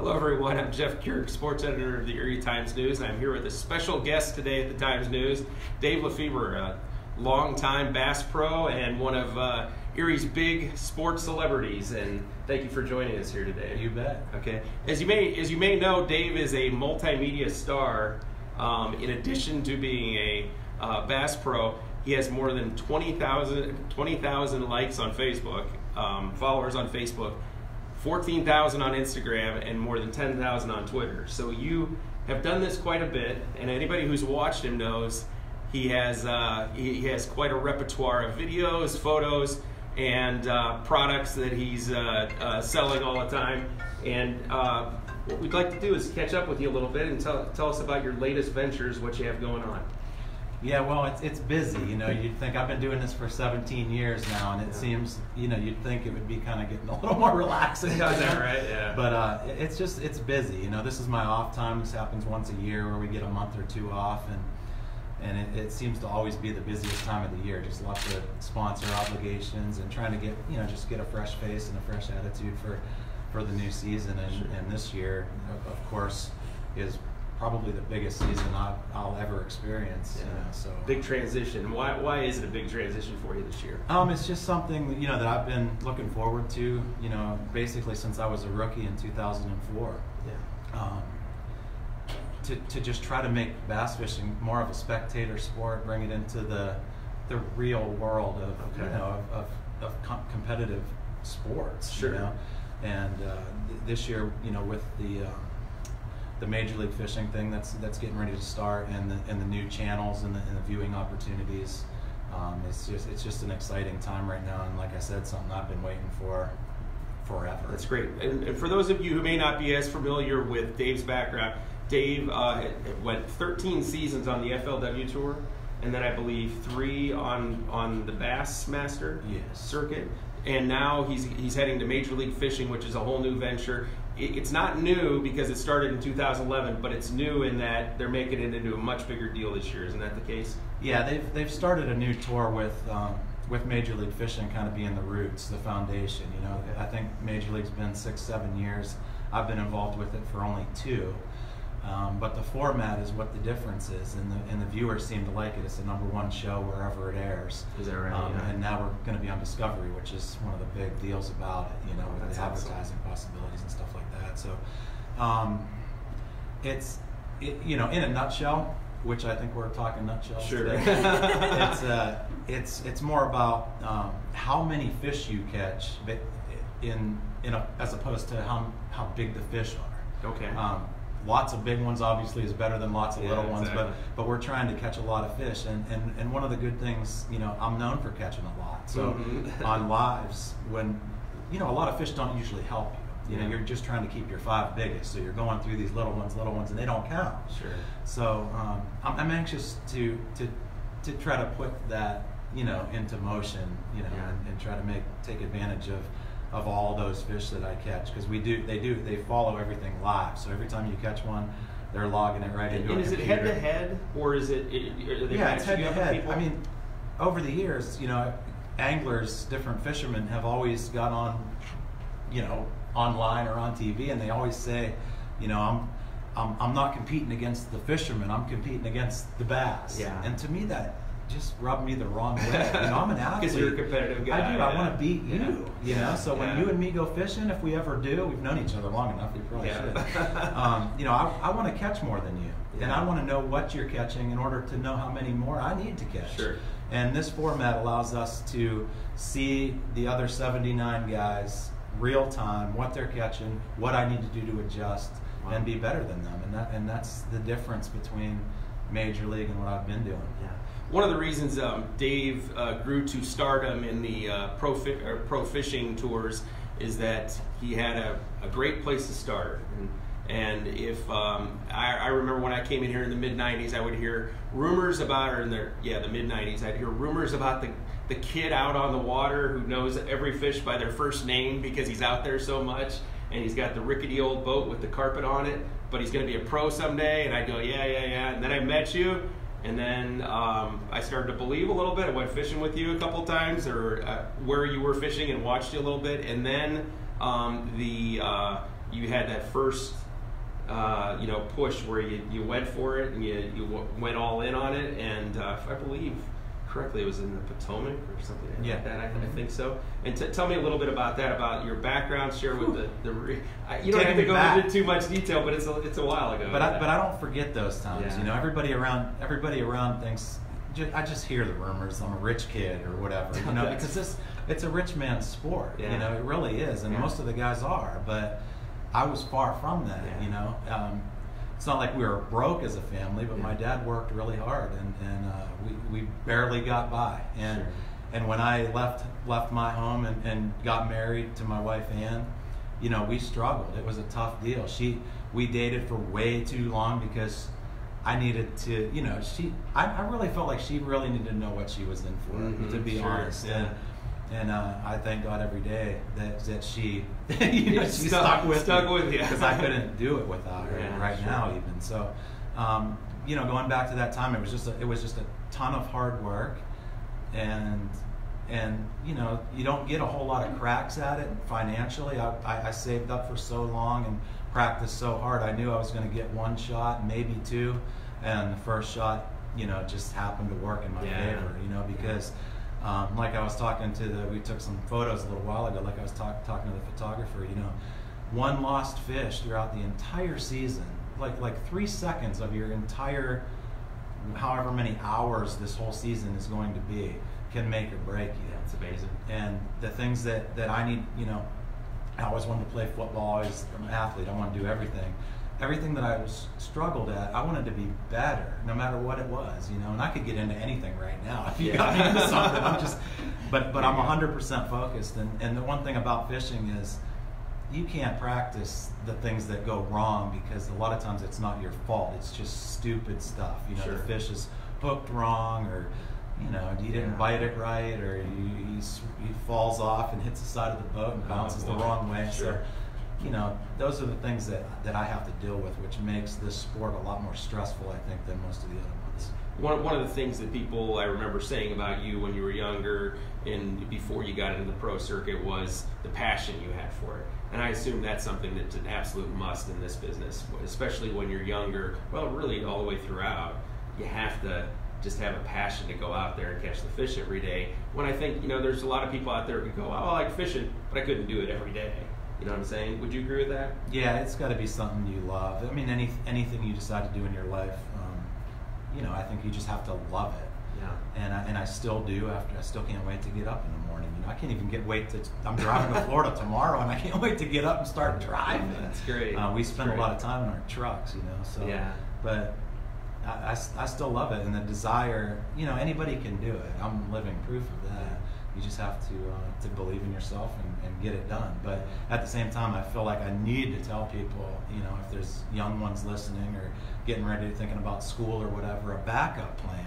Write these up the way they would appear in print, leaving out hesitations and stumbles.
Hello everyone, I'm Jeff Kirk, sports editor of the Erie Times-News, and I'm here with a special guest today at the Times-News, Dave Lefebre, a longtime bass pro and one of Erie's big sports celebrities, and thank you for joining us here today. You bet. Okay. As you may know, Dave is a multimedia star. In addition to being a bass pro, he has more than 20,000 likes on Facebook, followers on Facebook, 14,000 on Instagram, and more than 10,000 on Twitter. So you have done this quite a bit, and anybody who's watched him knows he has quite a repertoire of videos, photos, and products that he's selling all the time. And what we'd like to do is catch up with you a little bit and tell us about your latest ventures, what you have going on. Yeah, well, it's busy. You know, you'd think I've been doing this for 17 years now, and it seems, you know, you'd think it would be kind of getting a little more relaxing. Is that right? Yeah. But it's busy. You know, this is my off time. This happens once a year where we get a month or two off, and it seems to always be the busiest time of the year. Just lots of sponsor obligations and trying to get, you know, just get a fresh face and a fresh attitude for the new season. And this year, of course, is probably the biggest season I'll ever experience. Yeah. You know, so big transition. Why is it a big transition for you this year? It's just something, you know, that I've been looking forward to, you know, basically since I was a rookie in 2004. Yeah. To just try to make bass fishing more of a spectator sport, bring it into the real world of you know of competitive sports. Sure. You know? And this year, you know, with the Major League Fishing thing that's getting ready to start, and the new channels and the viewing opportunities, it's just an exciting time right now. And like I said, something I've been waiting for forever. That's great. And for those of you who may not be as familiar with Dave's background, Dave went 13 seasons on the FLW tour, and then I believe 3 on the Bassmaster circuit. And now he's heading to Major League Fishing, which is a whole new venture. It's not new because it started in 2011, but it's new in that they're making it into a much bigger deal this year. Isn't that the case? Yeah, they've started a new tour with Major League Fishing kind of being the roots, the foundation. You know, I think Major League's been 6-7 years. I've been involved with it for only 2. But the format is what the difference is, and the viewers seem to like it. It's the #1 show wherever it airs. Is that right? Yeah. And now we're going to be on Discovery, which is one of the big deals about it, you know, with the advertising possibilities and stuff like that. So you know, in a nutshell, which I think we're talking nutshells today, it's more about how many fish you catch as opposed to how big the fish are. Okay. Lots of big ones obviously is better than lots of little ones, exactly. but we're trying to catch a lot of fish, and one of the good things, you know, I'm known for catching a lot. So on lives, when, you know, a lot of fish don't usually help you. You know, you're just trying to keep your 5 biggest, so you're going through these little ones, and they don't count. Sure. So I'm anxious to try to put that, you know, into motion, you know, and try to take advantage of all those fish that I catch, because they follow everything live. So every time you catch one, they're logging it right into a computer. And is it head to head, or is it? Yeah, it's head to head. I mean, over the years, you know, anglers, different fishermen have always got on, you know, online or on TV, and they always say, you know, I'm not competing against the fishermen, I'm competing against the bass. Yeah. And to me, that just rubbed me the wrong way. You know, I'm an athlete. Because you're a competitive guy. I do. I want to beat you. You know, so when you and me go fishing, if we ever do, we've known each other long enough. We probably should. You know, I want to catch more than you, and I want to know what you're catching in order to know how many more I need to catch. Sure. And this format allows us to see the other 79 guys real time, what they're catching, what I need to do to adjust, and be better than them. And that's the difference between Major League and what I've been doing. Yeah. One of the reasons Dave grew to stardom in the pro fishing tours is that he had a great place to start. And if I remember when I came in here in the mid-'90s, I would hear rumors about, or in the mid-'90s, I'd hear rumors about the kid out on the water who knows every fish by their first name because he's out there so much, and he's got the rickety old boat with the carpet on it, but he's going to be a pro someday. And I go, yeah. And then I met you, and then I started to believe a little bit. I went fishing with you a couple times, or where you were fishing, and watched you a little bit. And then you had that first push where you went for it and you went all in on it, and if I believe correctly, it was in the Potomac or something like that. I think so. And tell me a little bit about that, about your background. Share with you don't have to go into too much detail, but it's a while ago. But I don't forget those times. Yeah. Everybody around thinks I just hear the rumors. I'm a rich kid or whatever. Because it's a rich man's sport. Yeah. It really is, and most of the guys are. But I was far from that. Yeah. It's not like we were broke as a family, but my dad worked really hard, and we barely got by. And when I left my home and got married to my wife Ann, we struggled. It was a tough deal. We dated for way too long because I needed to, I really felt like she really needed to know what she was in for, to be honest. Yeah. And I thank God every day that she, she stuck with me, because I couldn't do it without her now even. So, going back to that time, it was just a ton of hard work, and you don't get a whole lot of cracks at it financially. I saved up for so long and practiced so hard. I knew I was going to get one shot, maybe two, and the first shot, just happened to work in my favor, because. Like I was talking we took some photos a little while ago, like I was talking to the photographer, one lost fish throughout the entire season, like 3 seconds of your entire, however many hours this whole season is going to be, can make or break you. Yeah, it's amazing. And the things that I need, I always wanted to play football, I'm an athlete, I want to do everything. Everything that I struggled at, I wanted to be better, no matter what it was, and I could get into anything right now if you got me into something. But I'm 100% focused, and the one thing about fishing is you can't practice the things that go wrong, because a lot of times it's not your fault, it's just stupid stuff. The fish is hooked wrong, or you didn't bite it right, or he falls off and hits the side of the boat and bounces the wrong way. Sure. So, those are the things that I have to deal with, which makes this sport a lot more stressful, I think, than most of the other ones. One of the things that people, I remember saying about you when you were younger and before you got into the pro circuit, was the passion you had for it. And I assume that's something that's an absolute must in this business, especially when you're younger. Well, really all the way throughout, you have to just have a passion to go out there and catch the fish every day. When I think, there's a lot of people out there who go, oh, I like fishing, but I couldn't do it every day. You know what I'm saying? Would you agree with that? Yeah, it's got to be something you love. I mean, anything you decide to do in your life, I think you just have to love it. Yeah. And I still do. I still can't wait to get up in the morning. I can't even I'm driving to Florida tomorrow, and I can't wait to get up and start driving. That's great. We spend a lot of time in our trucks, So yeah. But I still love it, and the desire. Anybody can do it. I'm living proof of that. You just have to believe in yourself and get it done. But at the same time, I feel like I need to tell people, if there's young ones listening or getting ready to thinking about school or whatever, a backup plan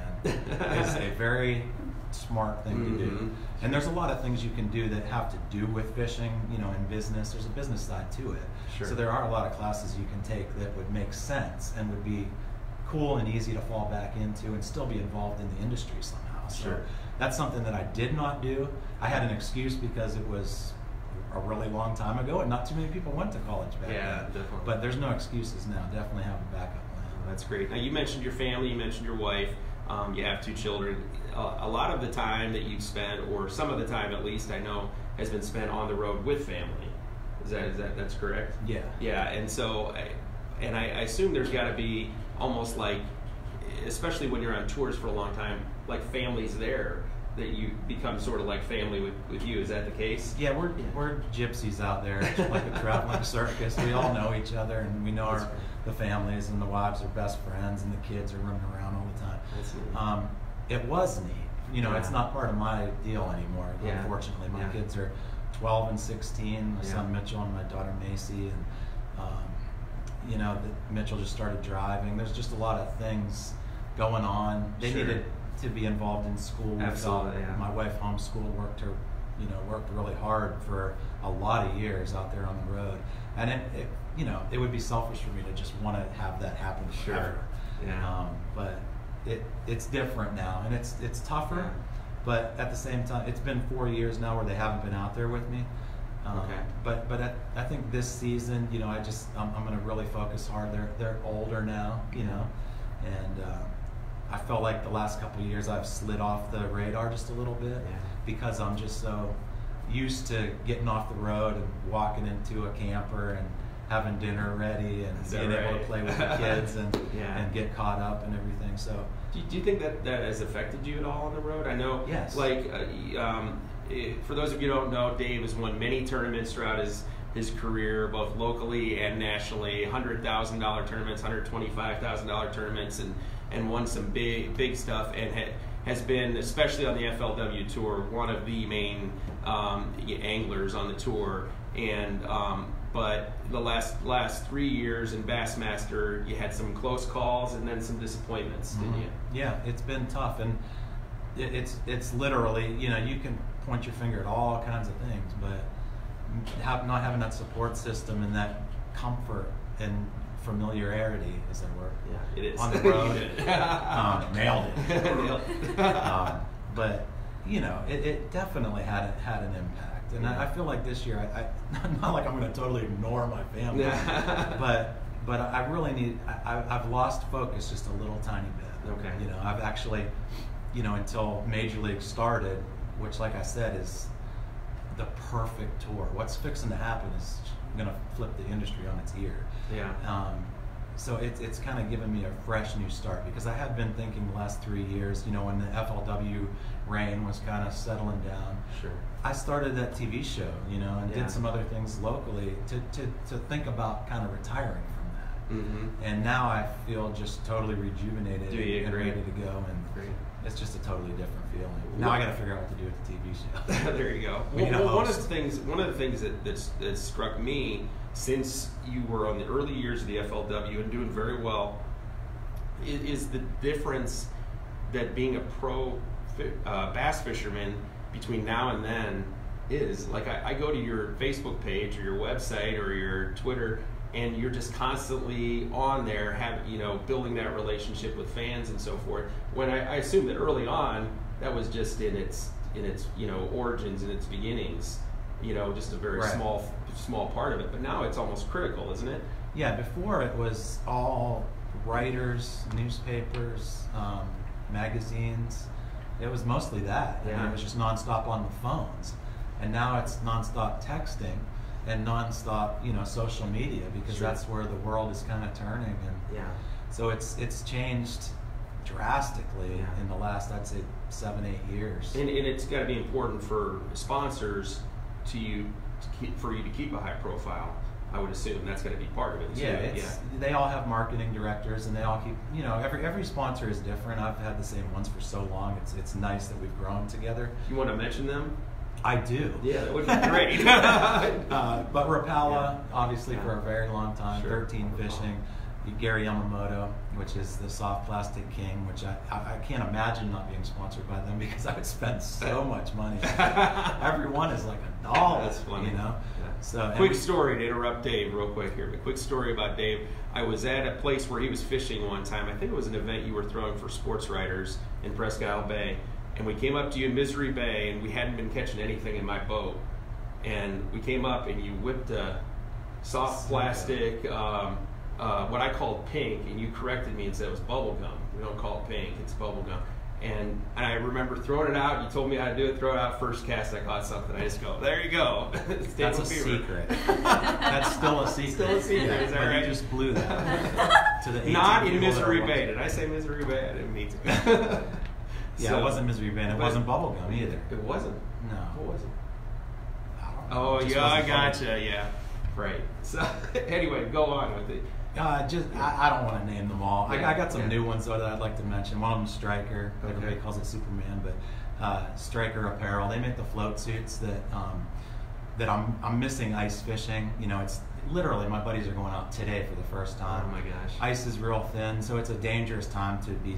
is a very smart thing to do. And there's a lot of things you can do that have to do with fishing, in business. There's a business side to it. Sure. So there are a lot of classes you can take that would make sense and would be cool and easy to fall back into and still be involved in the industry somehow. So sure. That's something that I did not do. I had an excuse because it was a really long time ago, and not too many people went to college back then. Yeah, definitely. But there's no excuses now. Definitely have a backup plan. That's great. Now, you mentioned your family, you mentioned your wife, you have 2 children. A lot of the time that you've spent, or some of the time at least, I know, has been spent on the road with family. That's correct? Yeah. Yeah, and so, I assume there's got to be almost like, especially when you're on tours for a long time, like families there, that you become sort of like family with you. Is that the case? Yeah, we're gypsies out there, like a traveling circus. We all know each other, and we know the families, and the wives are best friends, and the kids are running around all the time. That's neat. It was neat. It's not part of my deal anymore, unfortunately. My kids are 12 and 16, my son Mitchell and my daughter Macy, and Mitchell just started driving. There's just a lot of things going on. They needed to be involved in school. Absolutely, My wife homeschooled, worked really hard for a lot of years out there on the road, and it would be selfish for me to just want to have that happen forever. Yeah. But it's different now, and it's tougher. But at the same time, it's been 4 years now where they haven't been out there with me, Okay. But I think this season, you know, I'm going to really focus hard. They're older now, you know, and I felt like the last couple of years I've slid off the radar just a little bit because I'm just so used to getting off the road and walking into a camper and having dinner ready and being able to play with the kids and get caught up and everything. So do you think that has affected you at all on the road? I know, yes. Like, for those of you who don't know, Dave has won many tournaments throughout his career, both locally and nationally, $100,000 tournaments, $125,000 tournaments, and won some big stuff, and has been, especially on the FLW tour, one of the main anglers on the tour. And but the last 3 years in Bassmaster, you had some close calls and then some disappointments, didn't you? Yeah, it's been tough, and it's literally, you know, you can point your finger at all kinds of things, but not having that support system and that comfort and familiarity, is that a word? Yeah, it is. On the road, nailed it. But you know, it definitely had an impact. And I feel like this year, not like I'm going to totally ignore my family, but I really need. I've lost focus just a little tiny bit. Okay. You know, I've actually, you know, until Major League started, which, like I said, is the perfect tour. What's fixing to happen is going to flip the industry on its ear. Yeah. So it's kind of given me a fresh new start, because I have been thinking the last 3 years, you know, when the FLW reign was kind of settling down. Sure. I started that TV show, you know, and did some other things locally to think about kind of retiring from that. Mm-hmm. And now I feel just totally rejuvenated and ready to go, and it's just a totally different feeling. Now I got to figure out what to do with the TV show. There you go. Well, one of the things that struck me, since you were on the early years of the FLW and doing very well, is the difference that being a pro bass fisherman between now and then is. Like, I go to your Facebook page or your website or your Twitter, and you're just constantly on there, building that relationship with fans and so forth. When I assume that early on, that was just in its origins and its beginnings, just a very small part of it. But now it's almost critical, isn't it? Yeah, before it was all writers, newspapers, magazines. It was mostly that. Yeah. I mean, it was just nonstop on the phones. And now it's nonstop texting and nonstop, social media, because that's where the world is kind of turning. And so it's changed drastically in the last, I'd say, 7-8 years. And it's got to be important for sponsors for you to keep a high profile. I would assume that's going to be part of it too. They all have marketing directors, and they all keep, every sponsor is different. I've had the same ones for so long. It's nice that we've grown together. You want to mention them? I do. Yeah, that would be great. But Rapala, obviously, for a very long time. 13 Fishing. Gary Yamamoto, which is the soft plastic king, which I can't imagine not being sponsored by them, because I would spend so much money. Everyone is like $1. That's funny. So quick story to interrupt Dave real quick here, but quick story about Dave. I was at a place where he was fishing one time. I think it was an event you were throwing for sports writers in Presque Isle Bay, and we came up to you in Misery Bay, and we hadn't been catching anything in my boat, and we came up and you whipped a soft plastic, what I called pink, and you corrected me and said it was bubble gum. We don't call it pink, it's bubble gum. And I remember throwing it out. You told me how to do it. Throw it out first cast. I caught something. I just go, there you go. That's a secret. That's still a secret. Still a secret. Is that right? You just blew that to the 18 Not in Misery Bay. Did I say Misery Bay? I didn't mean to. It wasn't Misery Bay. It wasn't bubblegum either. It wasn't. No. What was it? I don't know. Oh yeah, I gotcha. Yeah, right. So anyway, go on with it. I don't want to name them all. I got some new ones though that I'd like to mention. One of them is Striker. Everybody calls it Superman, but Striker Apparel. They make the float suits that I'm missing ice fishing. It's literally, my buddies are going out today for the first time. Oh my gosh. Ice is real thin, so it's a dangerous time to be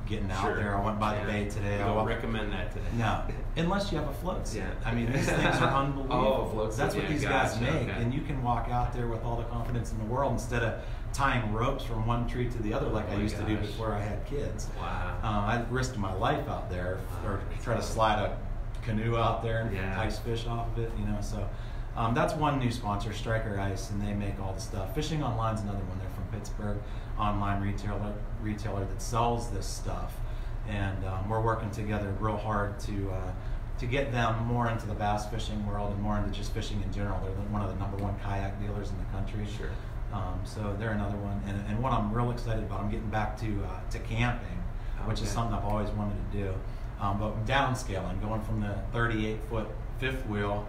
getting out there. I went by the bay today. I don't recommend that today. No, unless you have a float suit. Yeah. I mean, these things are unbelievable. Float suit. That's what these guys make, and you can walk out there with all the confidence in the world instead of tying ropes from one tree to the other like I used to do before I had kids. Wow. I risked my life out there, or try to slide a canoe out there and ice fish off of it. So That's one new sponsor, Striker Ice, and they make all the stuff. Fishing Online's another one. They're from Pittsburgh, online retailer that sells this stuff, and we're working together real hard to get them more into the bass fishing world and more into just fishing in general. They're one of the #1 kayak dealers in the country. Sure. So they're another one, and what I'm real excited about, I'm getting back to camping, which is something I've always wanted to do. But downscaling, going from the 38-foot fifth wheel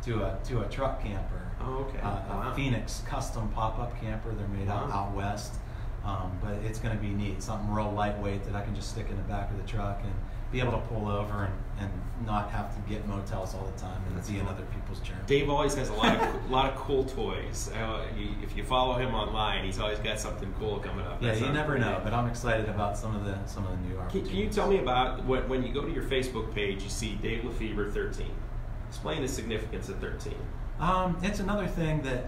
to a truck camper. Oh, okay. A Phoenix custom pop-up camper. They're made out west, but it's going to be neat. Something real lightweight that I can just stick in the back of the truck and be able to pull over and not have to get motels all the time and be in other people's journey. Dave always has a lot of cool toys. If you follow him online, he's always got something cool coming up. Yeah, you never know, but I'm excited about some of the new opportunities. Can you tell me about when you go to your Facebook page, you see Dave Lefebre 13. Explain the significance of 13. It's another thing that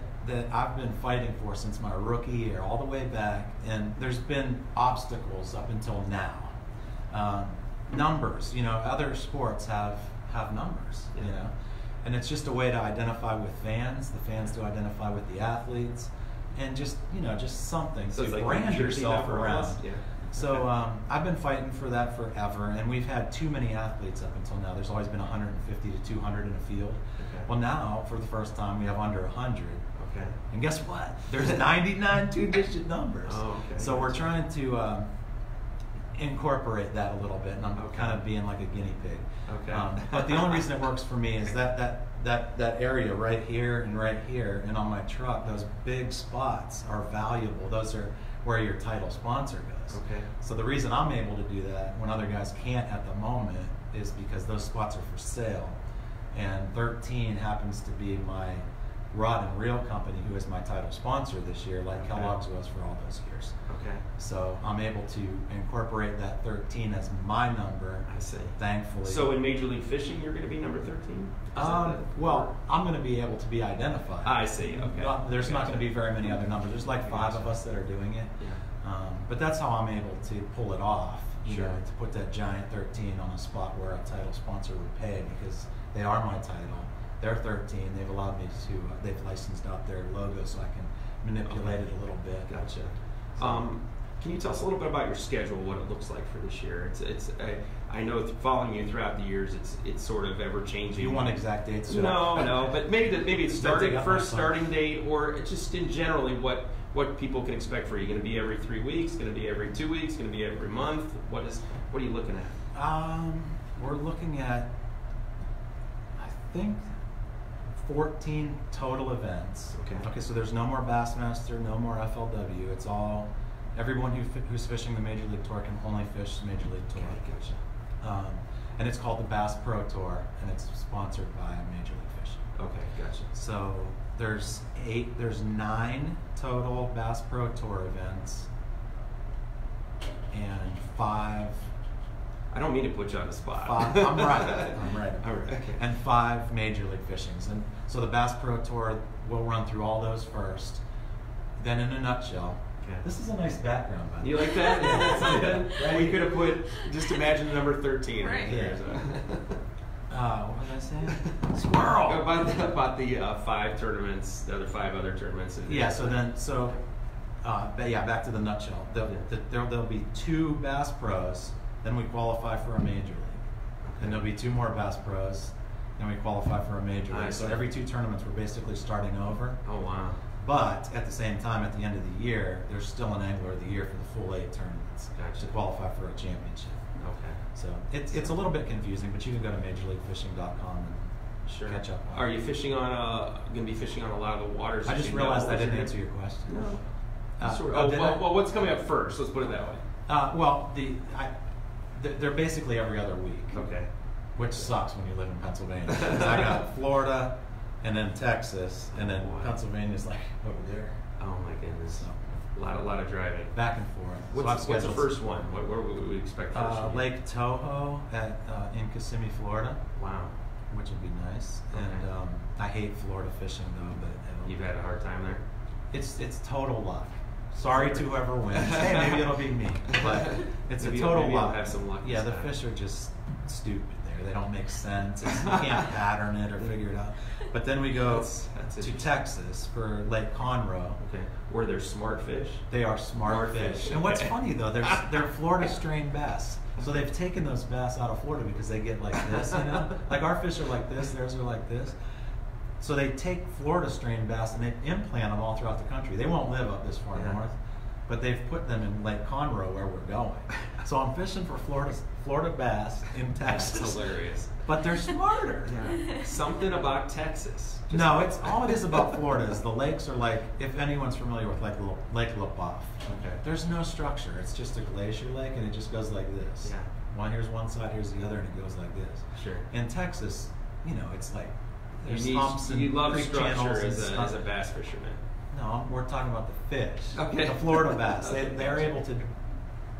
I've been fighting for since my rookie year, all the way back, and there's been obstacles up until now. Numbers, other sports have numbers, and it's just a way to identify with fans, the fans to identify with the athletes, and just something so to like brand yourself around. Yeah. So I've been fighting for that forever, and we've had too many athletes up until now. There's always been 150 to 200 in a field. Okay. Well, now for the first time we have under 100. Okay. And guess what? There's 99 two-digit numbers. Oh, okay. So we're trying to incorporate that a little bit, and I'm kind of being like a guinea pig. Okay. But the only reason it works for me is that area right here, and on my truck, those big spots are valuable. Those are where your title sponsor goes. Okay. So the reason I'm able to do that when other guys can't at the moment is because those spots are for sale, and 13 happens to be my rod and reel company, who is my title sponsor this year, like Kellogg's was for all those years. Okay. So I'm able to incorporate that 13 as my number. I see. Thankfully. So in Major League Fishing, you're going to be number 13? Well, I'm going to be able to be identified. I see. Okay. There's not going to be very many other numbers. There's like 5 of us that are doing it. Yeah. But that's how I'm able to pull it off. Sure. To put that giant 13 on a spot where a title sponsor would pay, because they are my title. They're 13. They've allowed me to. They've licensed out their logo so I can manipulate it a little bit. Gotcha. Can you tell us a little bit about your schedule, what it looks like for this year? I know following you throughout the years, it's sort of ever changing. Do you want exact dates? No, but maybe it's starting date, or just in generally what people can expect for you. Going to be every 3 weeks? Going to be every 2 weeks? Going to be every month? What are you looking at? We're looking at, I think, 14 total events. Okay. So there's no more Bassmaster, no more FLW. It's all everyone who's fishing the Major League Tour can only fish the Major League Tour. Okay, gotcha. And it's called the Bass Pro Tour, and it's sponsored by Major League Fishing. Okay, gotcha. So there's 9 total Bass Pro Tour events, and 5. I don't mean to put you on the spot. 5. I'm right. All right. Okay. And 5 Major League Fishings. And so the Bass Pro Tour, we'll run through all those first. Then in a nutshell, this is a nice background, by the way. You like that? Yeah. Right. We could have put, just imagine the number 13 right here. What was I saying? Squirrel! About the 5 tournaments, the other 5 other tournaments. Back to the nutshell. There'll be 2 Bass Pros, then we qualify for a Major League. Then there'll be 2 more Bass Pros, then we qualify for a Major League. So every 2 tournaments, we're basically starting over. Oh, wow. But at the same time, at the end of the year, there's still an Angler of the Year for the full 8 tournaments to qualify for a championship. Okay. So it's a little bit confusing, but you can go to MajorLeagueFishing.com and catch up on it. Are you going to be fishing on a lot of the waters? I just realized I didn't answer your question. No. What's coming up first? Let's put it that way. They're basically every other week. Okay. Which sucks when you live in Pennsylvania. I got Florida, and then Texas, and then Pennsylvania's like over there. Oh my goodness. So, a lot of driving. Back and forth. What's the first one? Where would we expect first? Lake Toho in Kissimmee, Florida. Wow. Which would be nice. Okay. And I hate Florida fishing though, but you've had a hard time there? It's total luck. Sorry to whoever wins. Hey, maybe it'll be me. But it's a total luck. I'll have some luck. Yeah, the fish are just stupid there. there. They don't make sense. You can't pattern it or figure it out. But then we go to Texas for Lake Conroe. Okay. Where there's smart fish? They are smart fish. And what's funny though, they're Florida strain bass. So they've taken those bass out of Florida because they get like this, you know? Like our fish are like this, theirs are like this. So they take Florida strain bass and they implant them all throughout the country. They won't live up this far north, but they've put them in Lake Conroe where we're going. So I'm fishing for Florida bass in Texas. That's hilarious. But they're smarter. Yeah. Something about Texas. No, it's all it is about Florida is the lakes are like, if anyone's familiar with like Lake LaBeouf, there's no structure. It's just a glacier lake and it just goes like this. Yeah. Here's one side, here's the other, and it goes like this. Sure. In Texas, you know, it's like there's you humps and love creek structure channels as a bass fisherman. No, we're talking about the fish. Okay. The Florida bass. They're able to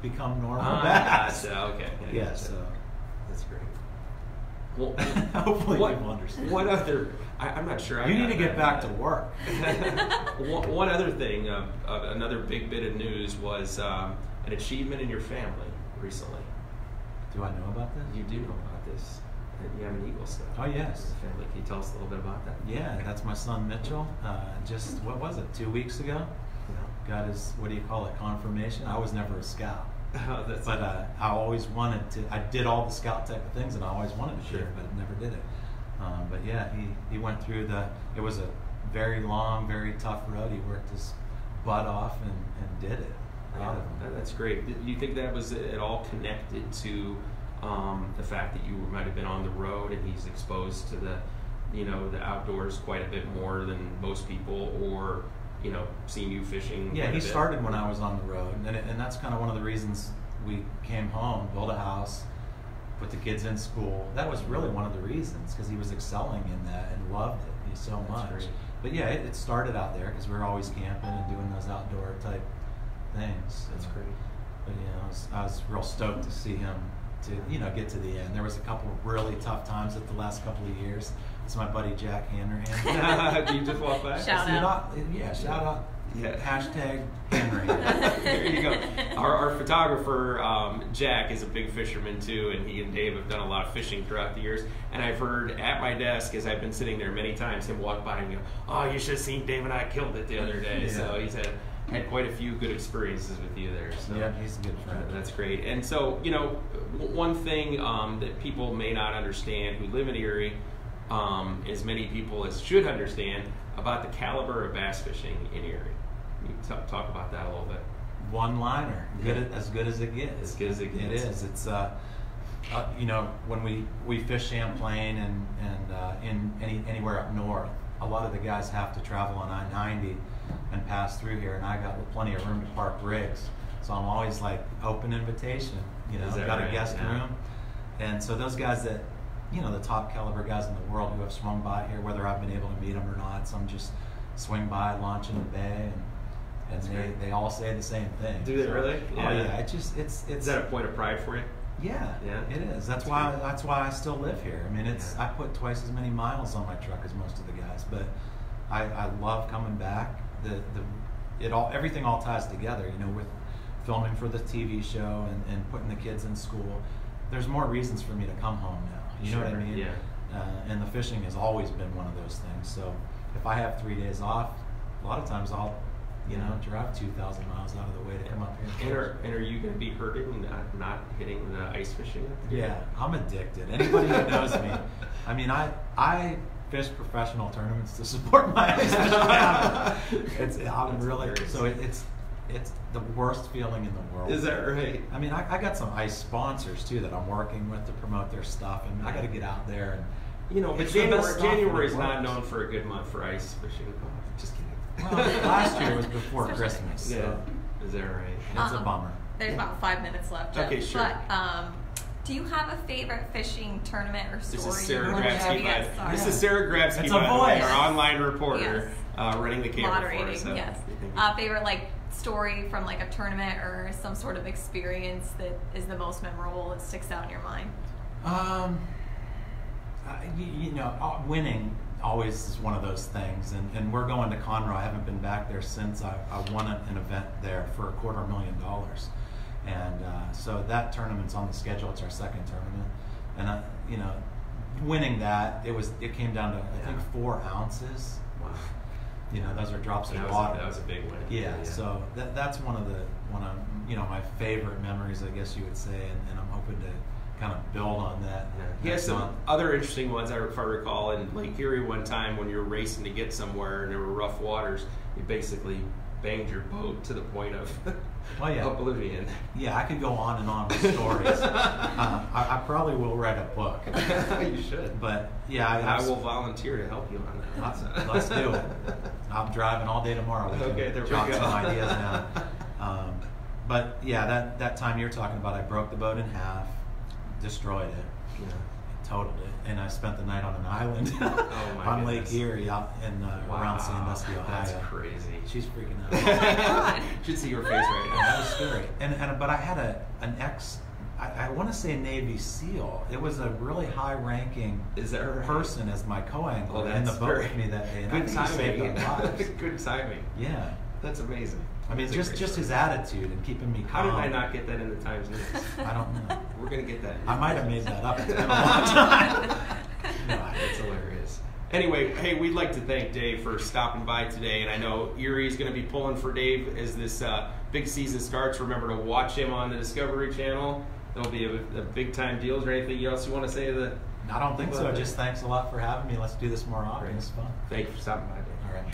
become normal bass. Okay. Yeah, so that's great. Well, hopefully people understand. What other? I'm not sure. You need to get back to work. One other thing, another big bit of news was an achievement in your family recently. Do I know about this? You do know about this. You have an Eagle Scout. Oh yes. Family. Can you tell us a little bit about that? Yeah, that's my son Mitchell. Just what was it? 2 weeks ago. Yeah. Got his confirmation. I was never a scout. Oh, But I always wanted to. I did all the scout type of things, and I always wanted to do it, but never did it. But yeah, he went through it was a very long, very tough road. He worked his butt off and did it. Wow, that's great. Do you think that was at all connected to the fact that you might have been on the road and he's exposed to the outdoors quite a bit more than most people, or seeing you fishing? Yeah, he started when I was on the road, and that's kind of one of the reasons we came home, built a house, put the kids in school. That was really one of the reasons, because he was excelling in that and loved it so much. Great. But yeah, it started out there because we were always camping and doing those outdoor type things. That's great. But I was real stoked to see him to get to the end. There was a couple of really tough times at the last couple of years. It's my buddy Jack Hanrahan. Do you just walk by? Shout out. Shout out. Yeah. Hashtag Henry. There you go. Our photographer Jack is a big fisherman too, and he and Dave have done a lot of fishing throughout the years. And I've heard at my desk, as I've been sitting there many times, him walk by and go, "Oh, you should have seen Dave and I killed it the other day." Yeah. So he's had quite a few good experiences with you there. So yeah, he's a good friend. that's great. And so one thing that people may not understand who live in Erie, as many people as should understand about the caliber of bass fishing in Erie. You talk about that a little bit. One liner, as good as it gets. As good as it gets. It is. It's when we fish Champlain and in anywhere up north, a lot of the guys have to travel on I-90 and pass through here, and I got plenty of room to park rigs, so I'm always like open invitation. Got a guest room, and so those guys that the top caliber guys in the world who have swung by here, whether I've been able to meet them or not, some just swing by, launch in the bay, and they all say the same thing. Do they really? Yeah. Oh yeah, it's. Is that a point of pride for you? Yeah, it is. That's why I still live here. I mean, I put twice as many miles on my truck as most of the guys, but I love coming back. Everything all ties together. With filming for the TV show and putting the kids in school. There's more reasons for me to come home now. You know what I mean? Yeah. And the fishing has always been one of those things. So if I have 3 days off, a lot of times I'll drive 2,000 miles out of the way to come up here. And are you going to be hurting not hitting the ice fishing? Yeah, I'm addicted. Anybody who knows me, I mean, I fish professional tournaments to support my ice fishing. I'm really so it's the worst feeling in the world. Is that right? I mean, I got some ice sponsors too that I'm working with to promote their stuff, and I got to get out there and. But January is not known for a good month for ice fishing. Just kidding. Well, last year was before Christmas. So yeah. Is that right? It's a bummer. There's about 5 minutes left, Jeff. Okay, sure. But do you have a favorite fishing tournament or story? This is Sarah you want to Grabsky. share? This is Sarah Grabsky, It's a voice. our online reporter, running the camera moderating. for us. So. Yes. Favorite story from a tournament or some sort of experience that is the most memorable that sticks out in your mind? Winning always is one of those things, and we're going to Conroe. I haven't been back there since I won an event there for $250,000, and so that tournament's on the schedule. It's our second tournament, and you know, winning that, it came down to I think 4 ounces. Wow. You know, those are drops of That water. was a big win. Yeah, so that's one of you know, my favorite memories, I guess you would say, and I'm hoping to kind of build on that. Yeah. He has some other interesting ones, if I recall, in Lake Erie one time when you were racing to get somewhere and there were rough waters, you basically banged your boat to the point of oblivion. Yeah, I could go on and on with stories. I probably will write a book. You should. But yeah, I will volunteer to help you on that. Let's do it. I'm driving all day tomorrow. Okay, there we jot go. some ideas down. But yeah, that time you're talking about, I broke the boat in half, destroyed it, totaled it, and I spent the night on an island on Lake Erie out in around Sandusky, Ohio. That's crazy. She's freaking out. Oh my God. You should see your face right now. That was scary. But I had an I want to say Navy SEAL. It was a really high-ranking person as my co-angler in the boat with me that day. And Good timing. Saved our lives. Good timing. Yeah. That's amazing. I mean, just his attitude and keeping me How calm. did I not get that in the Times-News? I don't know. We're going to get that. I might have made that up. It's been a long time. No, it's hilarious. Anyway, hey, we'd like to thank Dave for stopping by today, and I know Erie's going to be pulling for Dave as this big season starts. Remember to watch him on the Discovery Channel. There'll be a big-time deal. Is there anything else you want to say to the... I don't think so. Just thanks a lot for having me. Let's do this more often. Great. It's fun. Thank you for stopping by, Dave. All right.